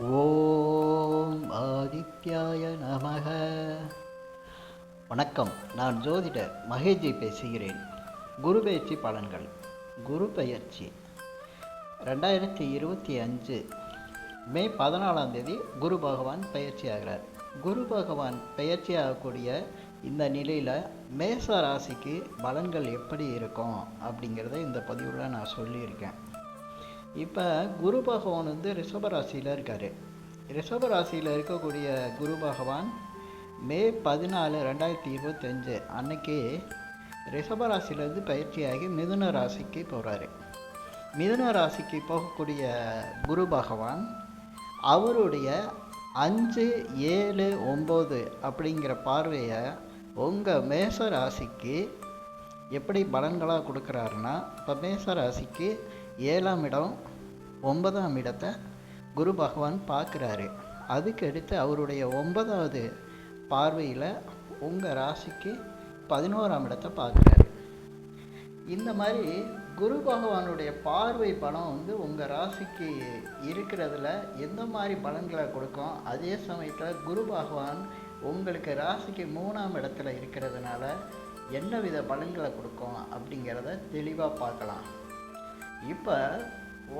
ஓம் ஆதித்யாய நமக. வணக்கம். நான் ஜோதிடர் மகேஜி பேசுகிறேன். குரு பெயர்ச்சி பலன்கள். குரு பெயர்ச்சி 2025 மே 14ஆம் தேதி குரு பகவான் பயிற்சி ஆகிறார். குரு பகவான் பயிற்சி ஆகக்கூடிய இந்த நிலையில் மேச ராசிக்கு பலன்கள் எப்படி இருக்கும் அப்படிங்கிறத இந்த பதிவில் நான் சொல்லியிருக்கேன். இப்போ குரு பகவான் ரிஷபராசியில் இருக்கார். ரிஷபராசியில் இருக்கக்கூடிய குரு பகவான் மே 14, 2025 அன்னைக்கு ரிஷபராசியிலேருந்து பயிற்சியாகி மிதுன ராசிக்கு போகிறாரு. மிதுன ராசிக்கு போகக்கூடிய குரு பகவான் அவருடைய 5, 7, 9 அப்படிங்கிற பார்வையை உங்கள் மேச ராசிக்கு எப்படி பலன்களாக கொடுக்குறாருன்னா, இப்போ மேச ராசிக்கு 7ஆம் இடம் 9ஆம் இடத்தை குரு பகவான் பார்க்குறாரு. அதுக்கு அடுத்து அவருடைய 9வது பார்வையில் உங்கள் ராசிக்கு 11ஆம் இடத்தை பார்க்குறாரு. இந்த மாதிரி குரு பகவானுடைய பார்வை பலம் உங்கள் ராசிக்கு இருக்கிறதுல எந்த மாதிரி பலன்களை கொடுக்கும். அதே சமயத்தில் குரு பகவான் உங்களுக்கு ராசிக்கு 3ஆம் இடத்துல இருக்கிறதுனால என்ன வித பலன்களை கொடுக்கும் அப்படிங்கிறத தெளிவாக பார்க்கலாம். இப்போ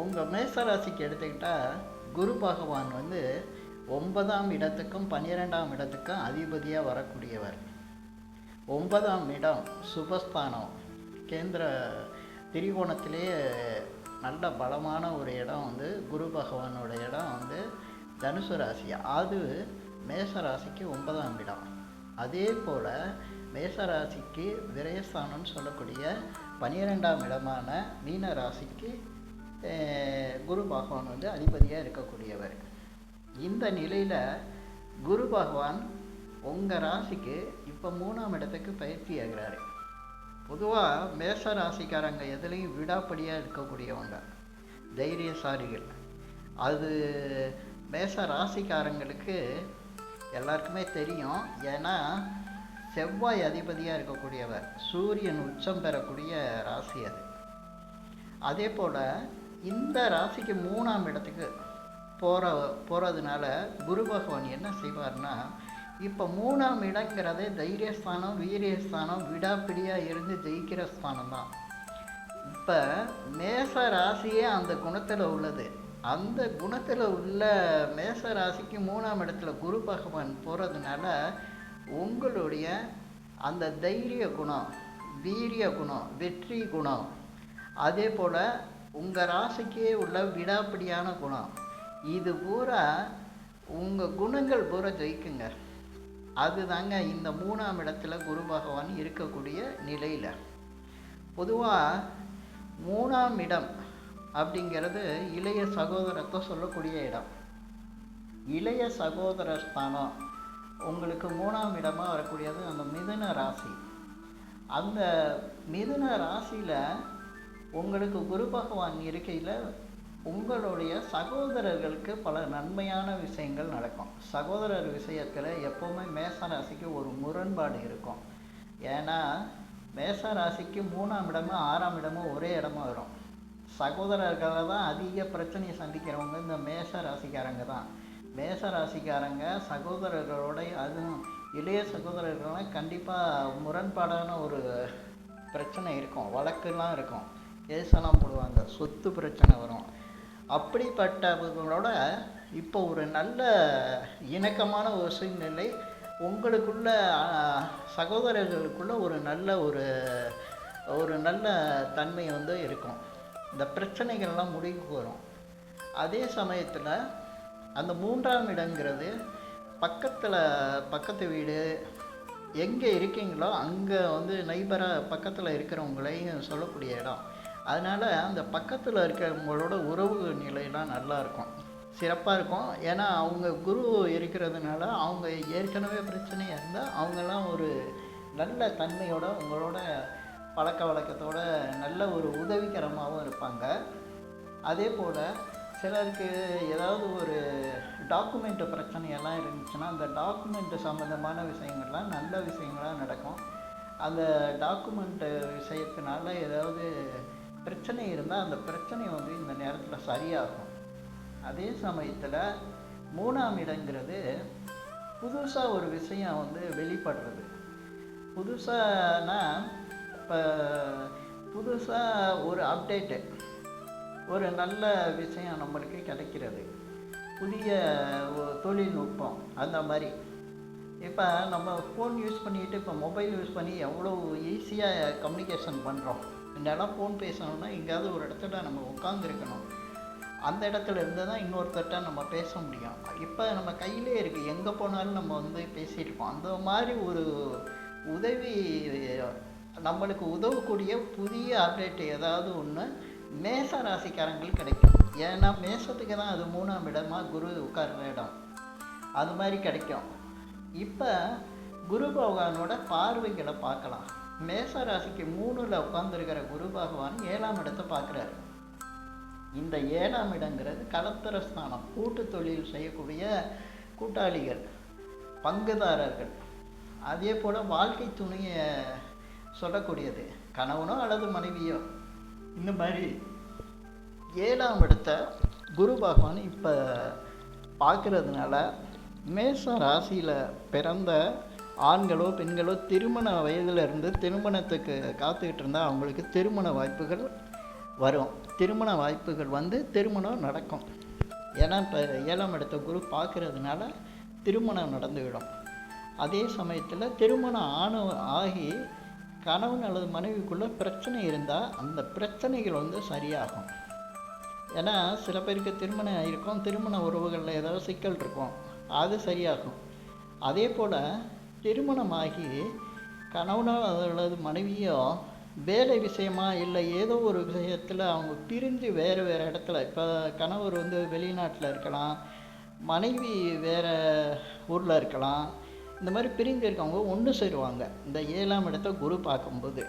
உங்கள் மேசராசிக்கு எடுத்துக்கிட்டால் குரு பகவான் 9ஆம் இடத்துக்கும் 12ஆம் இடத்துக்கும் அதிபதியாக வரக்கூடியவர். 9ஆம் இடம் சுபஸ்தானம், கேந்திர திரிகோணத்திலேயே நல்ல பலமான ஒரு இடம் குரு பகவானோட இடம் தனுசு ராசி. அது மேசராசிக்கு 9ஆம் இடம். அதே போல் மேசராசிக்கு விரயஸ்தானம்னு சொல்லக்கூடிய 12ஆம் இடமான மீன ராசிக்கு குரு பகவான் அதிபதியாக இருக்கக்கூடியவர். இந்த நிலையில் குரு பகவான் உங்கள் ராசிக்கு இப்போ 3ஆம் இடத்துக்கு பயிற்சி ஆகிறாரு. பொதுவாக மேச ராசிக்காரங்க எதுலேயும் விடாப்படியாக இருக்கக்கூடியவங்க, தைரியசாலிகள். அது மேச ராசிக்காரங்களுக்கு எல்லாருக்குமே தெரியும். ஏன்னா செவ்வாய் அதிபதியாக இருக்கக்கூடியவர், சூரியன் உச்சம் பெறக்கூடிய ராசி அது. அதே போல் இந்த ராசிக்கு 3ஆம் இடத்துக்கு போகிறதுனால குரு பகவான் என்ன செய்வார்னா, இப்போ 3ஆம் இடங்கிறதே தைரியஸ்தானம், வீரியஸ்தானம், விடாப்பிடியாக இருந்து ஜெயிக்கிற ஸ்தானம் தான். இப்போ மேச ராசியே அந்த குணத்தில் உள்ளது. அந்த குணத்தில் உள்ள மேச ராசிக்கு 3ஆம் இடத்துல குரு பகவான் போகிறதுனால உங்களுடைய அந்த தைரிய குணம், வீரிய குணம், வெற்றி குணம், அதே போல் உங்கள் ராசிக்கே உள்ள விடாப்பிடியான குணம், இது பூரா உங்கள் குணங்கள் பூரா ஜெயிக்குங்க. அதுதாங்க இந்த 3ஆம் இடத்துல குரு பகவான் இருக்கக்கூடிய நிலையில். பொதுவாக 3ஆம் இடம் அப்படிங்கிறது இளைய சகோதரத்தை சொல்லக்கூடிய இடம். இளைய சகோதர ஸ்தானம் உங்களுக்கு 3ஆம் இடமாக வரக்கூடியது அந்த மிதுன ராசி. அந்த மிதுன ராசியில் உங்களுக்கு குரு பகவான் இருக்கையில் உங்களுடைய சகோதரர்களுக்கு பல நன்மையான விஷயங்கள் நடக்கும். சகோதரர் விஷயத்தில் எப்போவுமே மேச ராசிக்கு ஒரு முரண்பாடு இருக்கும். ஏன்னா மேச ராசிக்கு 3ஆம் இடமும் 6ஆம் இடமும் ஒரே இடமா வரும். சகோதரர்களை தான் அதிக பிரச்சனையை சந்திக்கிறவங்க இந்த மேச ராசிக்காரங்க தான். மேச ராசிக்காரங்க சகோதரர்களோட, அதுவும் இளைய சகோதரர்கள்லாம் கண்டிப்பாக முரண்பாடான ஒரு பிரச்சனை இருக்கும், வழக்கெல்லாம் இருக்கும், கேஸெல்லாம் போடுவாங்க, சொத்து பிரச்சனை வரும். அப்படிப்பட்டவங்களோட இப்போ ஒரு நல்ல இணக்கமான ஒரு சூழ்நிலை உங்களுக்குள்ள, சகோதரர்களுக்குள்ள ஒரு நல்ல தன்மை இருக்கும். இந்த பிரச்சனைகள்லாம் முடிவுக்கு வரும். அதே சமயத்தில் அந்த 3ஆம் இடங்கிறது பக்கத்து வீடு எங்கே இருக்கீங்களோ அங்கே நைபராக பக்கத்தில் இருக்கிறவங்களையும் சொல்லக்கூடிய இடம். அதனால் அந்த பக்கத்தில் இருக்கிறவங்களோட உறவு நிலையெல்லாம் நல்லா இருக்கும், சிறப்பாக இருக்கும். ஏன்னா அவங்க குரு இருக்கிறதுனால அவங்க ஏற்கனவே பிரச்சனையாக இருந்தால் அவங்கெல்லாம் ஒரு நல்ல தன்மையோட உங்களோட பழக்க வழக்கத்தோட நல்ல ஒரு உதவிகரமாகவும் இருப்பாங்க. அதே போல் சிலருக்கு ஏதாவது ஒரு டாக்குமெண்ட்டு பிரச்சனையெல்லாம் இருந்துச்சுன்னா அந்த டாக்குமெண்ட்டு சம்மந்தமான விஷயங்கள்லாம் நல்ல விஷயங்களாக நடக்கும். அந்த டாக்குமெண்ட்டு விஷயத்தினால ஏதாவது பிரச்சனை இருந்தால் அந்த பிரச்சனை இந்த நேரத்தில் சரியாகும். அதே சமயத்தில் மூணாம் இடங்கிறது புதுசாக ஒரு விஷயம் வந்து வெளிப்படுறது. புதுசானா இப்போ புதுசாக ஒரு அப்டேட்டு, ஒரு நல்ல விஷயம் நம்மளுக்கு கிடைக்கிறது, புதிய தொழில்நுட்பம் அந்த மாதிரி. இப்போ நம்ம ஃபோன் யூஸ் பண்ணிக்கிட்டு இப்போ மொபைல் யூஸ் பண்ணி எவ்வளோ ஈஸியாக கம்யூனிகேஷன் பண்ணுறோம். முன்னெல்லாம் ஃபோன் பேசணுன்னா எங்கேயாவது ஒரு இடத்துல நம்ம உட்காந்துருக்கணும், அந்த இடத்துல இருந்து தான் இன்னொருத்தர்கிட்ட நம்ம பேச முடியும். இப்போ நம்ம கையிலே இருக்குது, எங்கே போனாலும் நம்ம வந்து பேசியிருக்கோம். அந்த மாதிரி ஒரு உதவி, நம்மளுக்கு உதவக்கூடிய புதிய அப்டேட் ஏதாவது ஒன்று மேச ராசிக்காரங்களுக்கு கிடைக்கும். ஏன்னா மேசத்துக்கு தான் அது 3ஆம் இடமாக குரு உட்கார்ற இடம், அது மாதிரி கிடைக்கும். இப்போ குரு பகவானோட பார்வைகளை பார்க்கலாம். மேச ராசிக்கு 3ல் உட்கார்ந்துருக்கிற குரு பகவான் 7ஆம் இடத்தை பார்க்குறாரு. இந்த 7ஆம் இடங்கிறது கலத்திரஸ்தானம், கூட்டு தொழில் செய்யக்கூடிய கூட்டாளிகள், பங்குதாரர்கள், அதே போல் வாழ்க்கை துணையை சொல்லக்கூடியது, கணவனோ அல்லது மனைவியோ. இந்த மாதிரி 7ஆம் இடத்தை குரு பகவான் இப்போ பார்க்கறதுனால மேச ராசியில் பிறந்த ஆண்களோ பெண்களோ திருமண வயதிலிருந்து திருமணத்துக்கு காத்துக்கிட்டு இருந்தால் அவங்களுக்கு திருமண வாய்ப்புகள் வரும். திருமண வாய்ப்புகள் வந்து திருமணம் நடக்கும். ஏன்னா இப்போ 7ஆம் இடத்தை குரு பார்க்கறதுனால திருமணம் நடந்துவிடும். அதே சமயத்தில் திருமணம் ஆகி கணவன் அல்லது மனைவிக்குள்ளே பிரச்சனை இருந்தால் அந்த பிரச்சனைகள் வந்து சரியாகும். ஏன்னா சில பேருக்கு திருமணம் இருக்கும், திருமண உறவுகளில் ஏதாவது சிக்கல் இருக்கும், அது சரியாகும். அதே போல் திருமணமாகி கணவனோ அல்லது மனைவியோ வேலை விஷயமா இல்லை ஏதோ ஒரு விஷயத்தில் அவங்க பிரிஞ்சு வேறு வேறு இடத்துல, இப்போ கணவர் வந்து வெளிநாட்டில் இருக்கலாம், மனைவி வேறு ஊரில் இருக்கலாம், இந்த மாதிரி பிரிஞ்சு இருக்கவங்க ஒன்று சேருவாங்க. இந்த 7ஆம் இடத்தை குரு பார்க்கும்போது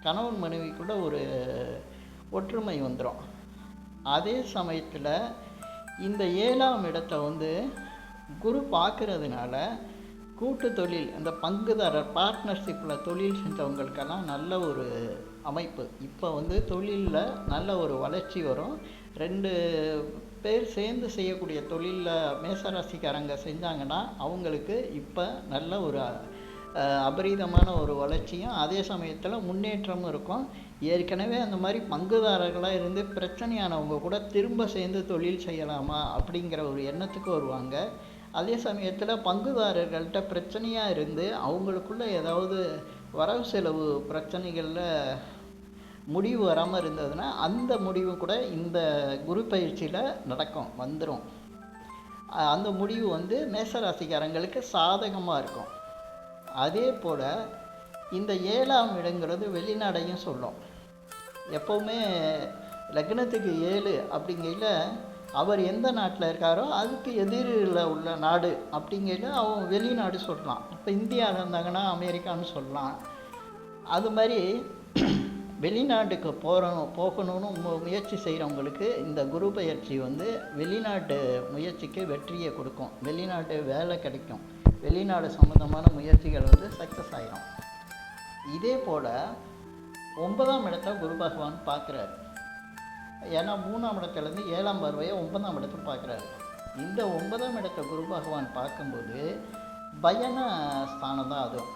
கணவன் மனைவிக்குள்ளே ஒரு ஒற்றுமை வந்துடும். அதே சமயத்தில் இந்த 7ஆம் இடத்தை வந்து குரு பார்க்கறதுனால கூட்டு தொழில், இந்த பங்குதாரர் பார்ட்னர்ஷிப்பில் தொழில் செஞ்சவங்களுக்கெல்லாம் நல்ல ஒரு அமைப்பு. இப்போ வந்து தொழிலில் நல்ல ஒரு வளர்ச்சி வரும். 2 பேர் சேர்ந்து செய்யக்கூடிய தொழிலில் மேசராசிக்காரங்க செஞ்சாங்கன்னா அவங்களுக்கு இப்போ நல்ல ஒரு அபரீதமான ஒரு வளர்ச்சியும் அதே சமயத்தில் முன்னேற்றமும் இருக்கும். ஏற்கனவே அந்த மாதிரி பங்குதாரர்களாக இருந்து பிரச்சனையானவங்க கூட திரும்ப சேர்ந்து தொழில் செய்யலாமா அப்படிங்கிற ஒரு எண்ணத்துக்கு வருவாங்க. அதே சமயத்தில் பங்குதாரர்கள்ட்ட பிரச்சனையாக இருந்து அவங்களுக்குள்ள ஏதாவது வரவு செலவு பிரச்சனைகளில் முடிவு வராமல் இருந்ததுன்னா அந்த முடிவு கூட இந்த குரு பயிற்சியில் வந்துடும். அந்த முடிவு வந்து மேசராசிக்காரங்களுக்கு சாதகமாக இருக்கும். அதே போல் இந்த 7ஆம் இடங்கிறது வெளிநாடையும் சொல்லும். எப்போவுமே லக்னத்துக்கு 7 அப்படிங்கையில் அவர் எந்த நாட்டில் இருக்காரோ அதுக்கு எதிரில் உள்ள நாடு அப்படிங்கையில் அவன் வெளிநாடு சொல்லலாம். இப்போ இந்தியாவில் இருந்தாங்கன்னா அமெரிக்கான்னு சொல்லலாம். அது மாதிரி வெளிநாட்டுக்கு போகணும்னு முயற்சி செய்கிறவங்களுக்கு இந்த குரு பயிற்சி வந்து வெளிநாட்டு முயற்சிக்கு வெற்றியை கொடுக்கும். வெளிநாட்டு வேலை கிடைக்கும், வெளிநாடு சம்மந்தமான முயற்சிகள் வந்து சக்ஸஸ் ஆகிடும். இதே போல் 9ஆம் இடத்தை குரு பகவான் பார்க்குறாரு. ஏன்னா 3ஆம் இடத்துலேருந்து 7ஆம் பார்வையை 9ஆம் இடத்தை பார்க்குறாரு. இந்த 9ஆம் இடத்தை குரு பகவான் பார்க்கும்போது பயண ஸ்தானம் தான் அதுவும்.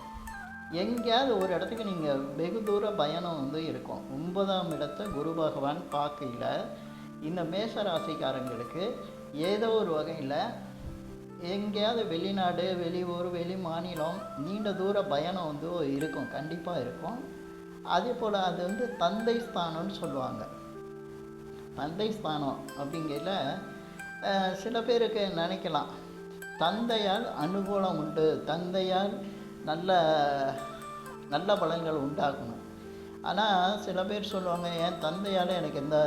எங்கேயாவது ஒரு இடத்துக்கு நீங்கள் வெகு தூர பயணம் வந்து இருக்கும். 9ஆம் இடத்தை குரு பகவான் பார்க்கையில் இந்த மேச ராசிக்காரங்களுக்கு ஏதோ ஒரு வகையில் எங்கேயாவது வெளிநாடு, வெளியூர், வெளி மாநிலம், நீண்ட தூர பயணம் வந்து இருக்கும், கண்டிப்பாக இருக்கும். அதே போல் அது வந்து தந்தை ஸ்தானம்னு சொல்லுவாங்க. தந்தை ஸ்தானம் அப்படிங்கையில் சில பேருக்கு நினைக்கலாம் தந்தையால் அனுகூலம் உண்டு, தந்தையால் நல்ல நல்ல பலன்கள் உண்டாகணும். ஆனால் சில பேர் சொல்லுவாங்க, என் தந்தையால் எனக்கு எந்த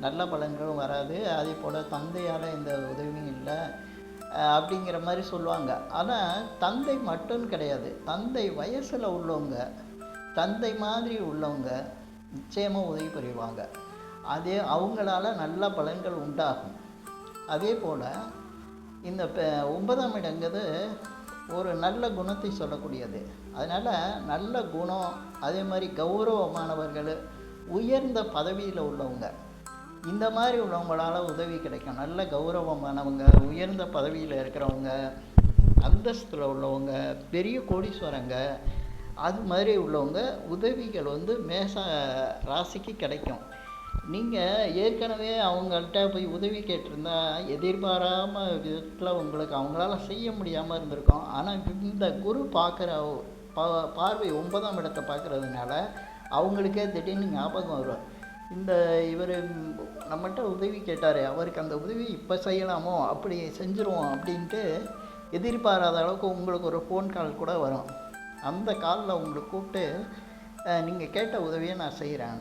நல்ல பலன்களும் வராது, அதே போல் தந்தையால் எந்த உதவியும் இல்லை அப்படிங்கிற மாதிரி சொல்லுவாங்க. ஆனால் தந்தை மட்டும் கிடையாது, தந்தை வயசில் உள்ளவங்க, தந்தை மாதிரி உள்ளவங்க நிச்சயமாக உதவி புரிவாங்க. அதே அவங்களால நல்ல பலன்கள் உண்டாகும். அதே போல் இந்த 9ஆம் இடங்கிறது ஒரு நல்ல குணத்தை சொல்லக்கூடியது. அதனால் நல்ல குணம், அதே மாதிரி கௌரவமானவர்கள், உயர்ந்த பதவியில் உள்ளவங்க, இந்த மாதிரி உள்ளவங்களால் உதவி கிடைக்கும். நல்ல கௌரவமானவங்க, உயர்ந்த பதவியில் இருக்கிறவங்க, அந்தஸ்தில் உள்ளவங்க, பெரிய கோடீஸ்வரங்க, அது மாதிரி உள்ளவங்க உதவிகள் வந்து மேச ராசிக்கு கிடைக்கும். நீங்கள் ஏற்கனவே அவங்கள்ட்ட போய் உதவி கேட்டிருந்தா எதிர்பாராமல் விதத்தில் உங்களுக்கு அவங்களால செய்ய முடியாமல் இருந்திருக்கும். ஆனால் இந்த குரு பார்க்குற பார்வை 9ஆம் இடத்தை பார்க்குறதுனால அவங்களுக்கே திடீர்னு ஞாபகம் வரும். இந்த இவர் நம்மகிட்ட உதவி கேட்டார், அவருக்கு அந்த உதவி இப்போ செய்யலாமோ, அப்படி செஞ்சுருவோம் அப்படின்ட்டு எதிர்பாராத அளவுக்கு உங்களுக்கு ஒரு ஃபோன் கால் கூட வரும். அந்த காலில் உங்களை கூப்பிட்டு நீங்கள் கேட்ட உதவியை நான் செய்கிறேன்,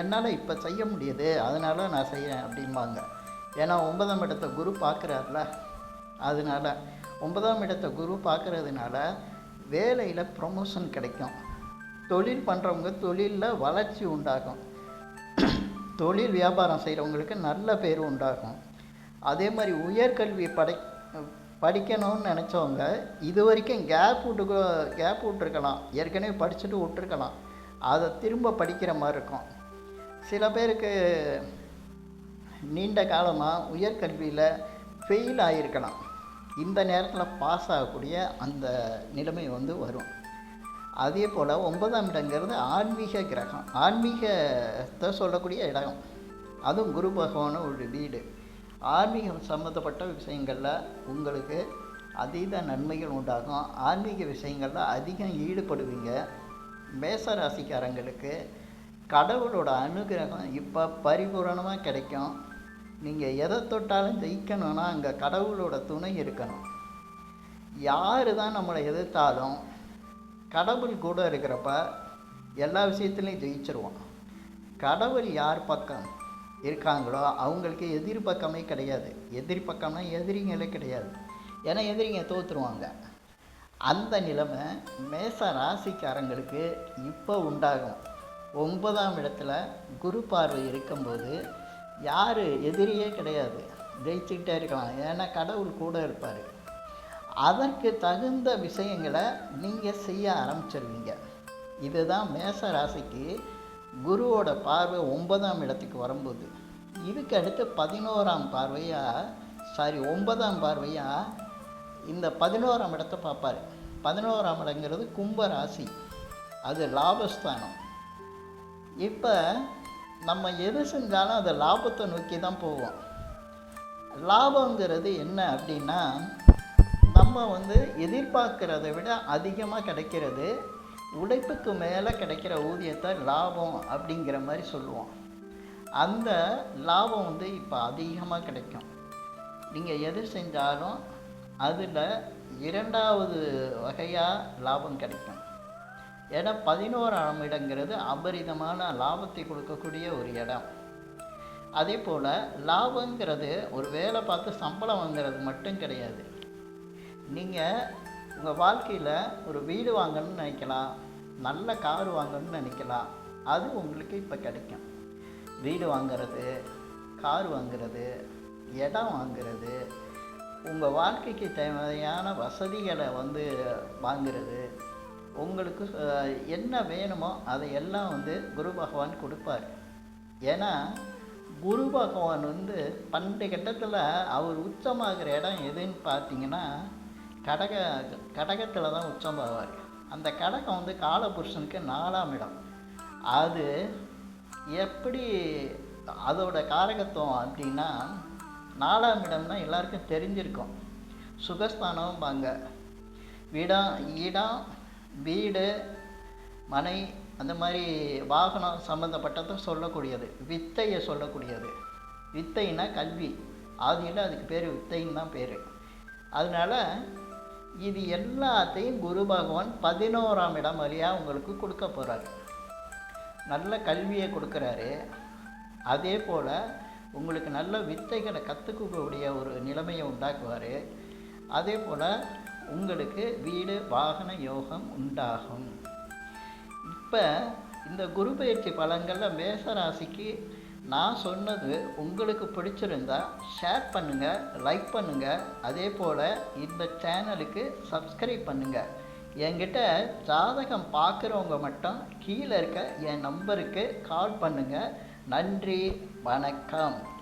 என்னால் இப்போ செய்ய முடியுது, அதனால் நான் செய்கிறேன் அப்படிம்பாங்க. ஏன்னா 9ஆம் இடத்தை குரு பார்க்குறாருல, அதனால் 9ஆம் இடத்தை குரு பார்க்குறதுனால வேலையில் ப்ரொமோஷன் கிடைக்கும். தொழில் பண்ணுறவங்க தொழிலில் வளர்ச்சி உண்டாகும். தொழில் வியாபாரம் செய்கிறவங்களுக்கு நல்ல பேர் உண்டாகும். அதே மாதிரி உயர்கல்வி படிக்கணும்னு நினச்சவங்க இது வரைக்கும் கேப் விட்டுருக்கலாம், ஏற்கனவே படிச்சுட்டு விட்டுருக்கலாம், அதை திரும்ப படிக்கிற மாதிரி இருக்கும். சில பேருக்கு நீண்ட காலமாக உயர்கல்வியில் ஃபெயில் ஆகியிருக்கலாம், இந்த நேரத்தில் பாஸ் ஆகக்கூடிய அந்த நிலைமை வந்து வரும். அதே போல் 9ஆம் இடங்கிறது ஆன்மீக கிரகம், ஆன்மீகத்தை சொல்லக்கூடிய இடம், அதுவும் குரு பகவான ஒரு வீடு. ஆன்மீகம் சம்மந்தப்பட்ட விஷயங்களில் உங்களுக்கு அதீத நன்மைகள் உண்டாகும். ஆன்மீக விஷயங்களில் அதிகம் ஈடுபடுவீங்க. மேச ராசிக்காரங்களுக்கு கடவுளோட அனுகிரகம் இப்போ பரிபூரணமாக கிடைக்கும். நீங்கள் எதை தொட்டாலும் ஜெயிக்கணும்னா அங்கே கடவுளோட துணை இருக்கணும். யார் தான் நம்மளை எதிர்த்தாலும் கடவுள் கூட இருக்கிறப்ப எல்லா விஷயத்துலையும் ஜெயிச்சிருவோம். கடவுள் யார் பக்கம் இருக்காங்களோ அவங்களுக்கு எதிர்பக்கமே கிடையாது. எதிர்பக்கம்னா எதிரிங்களே கிடையாது, ஏன்னா எதிரிங்க தோற்றுருவாங்க. அந்த நிலைமை மேச ராசிக்காரங்களுக்கு இப்போ உண்டாகும். 9ஆம் இடத்துல குரு பார்வை இருக்கும்போது யார் எதிரியே கிடையாது, ஜெயிச்சுக்கிட்டே இருக்கலாம், ஏன்னா கடவுள் கூட இருப்பார். அதற்கு தகுந்த விஷயங்களை நீங்கள் செய்ய ஆரம்பிச்சிருவீங்க. இதுதான் மேச ராசிக்கு குருவோட பார்வை 9ஆம் இடத்துக்கு வரும்போது. இதுக்கு அடுத்து 11ஆம் பார்வையாக இந்த 11ஆம் இடத்தை பார்ப்பார். 11ஆம் இடங்கிறது கும்ப ராசி, அது லாபஸ்தானம். இப்போ நம்ம எது செஞ்சாலும் அது லாபத்தை நோக்கி தான் போவோம். லாபங்கிறது என்ன அப்படின்னா, நம்ம வந்து எதிர்பார்க்கிறத விட அதிகமாக கிடைக்கிறது, உழைப்புக்கு மேலே கிடைக்கிற ஊதியத்தை லாபம் அப்படிங்கிற மாதிரி சொல்லுவோம். அந்த லாபம் வந்து இப்போ அதிகமாக கிடைக்கும். நீங்கள் எது செஞ்சாலும் அதில் 2வது வகையாக லாபம் கிடைக்கும். ஏன்னா 11ஆம் இடங்கிறது அபரிதமான லாபத்தை கொடுக்கக்கூடிய ஒரு இடம். அதே போல் லாபங்கிறது ஒரு வேலை பார்த்து சம்பளம் வாங்கிறது மட்டும் கிடையாது. நீங்கள் உங்கள் வாழ்க்கையில் ஒரு வீடு வாங்கணும்னு நினைக்கலாம், நல்ல கார் வாங்கணும்னு நினைக்கலாம், அது உங்களுக்கு இப்போ கிடைக்கும். வீடு வாங்கிறது, கார் வாங்கிறது, இடம் வாங்கிறது, உங்கள் வாழ்க்கைக்கு தேவையான வசதிகளை வந்து வாங்கிறது, உங்களுக்கு என்ன வேணுமோ அதையெல்லாம் வந்து குரு பகவான் கொடுப்பார். ஏன்னா குரு பகவான் வந்து பண்டைய கட்டத்தில் அவர் உச்சமாகிற இடம் எதுன்னு பார்த்தீங்கன்னா கடகத்தில் தான் உச்சமாவார். அந்த கடகம் வந்து காலபுருஷனுக்கு 4ஆம் இடம். அது எப்படி அதோட காரகத்துவம் அப்படின்னா, 4ஆம் இடம்னா எல்லாருக்கும் தெரிஞ்சிருக்கும், சுகஸ்தானம் பாங்க. இடம், வீடு, மனை, அந்த மாதிரி வாகனம் சம்மந்தப்பட்டதை சொல்லக்கூடியது, வித்தையை சொல்லக்கூடியது. வித்தைன்னா கல்வி, ஆதியில் அதுக்கு பேர் வித்தைன்னு தான் பேர். அதனால் இது எல்லாத்தையும் குரு பகவான் 11ஆம் இடம் வழியாக உங்களுக்கு கொடுக்க போகிறாரு. நல்ல கல்வியை கொடுக்குறாரு. அதே போல் உங்களுக்கு நல்ல வித்தைகளை கற்றுக்கக்கூடிய ஒரு நிலைமையை உண்டாக்குவார். அதே போல் உங்களுக்கு வீடு வாகன யோகம் உண்டாகும். இப்போ இந்த குரு பயிற்சி பலன்களில் மேசராசிக்கு நான் சொன்னது உங்களுக்கு பிடிச்சிருந்தா ஷேர் பண்ணுங்கள், லைக் பண்ணுங்கள். அதே போல் இந்த சேனலுக்கு சப்ஸ்கிரைப் பண்ணுங்கள். என்கிட்ட ஜாதகம் பார்க்குறவங்க மட்டும் கீழே இருக்க என் நம்பருக்கு கால் பண்ணுங்கள். நன்றி, வணக்கம்.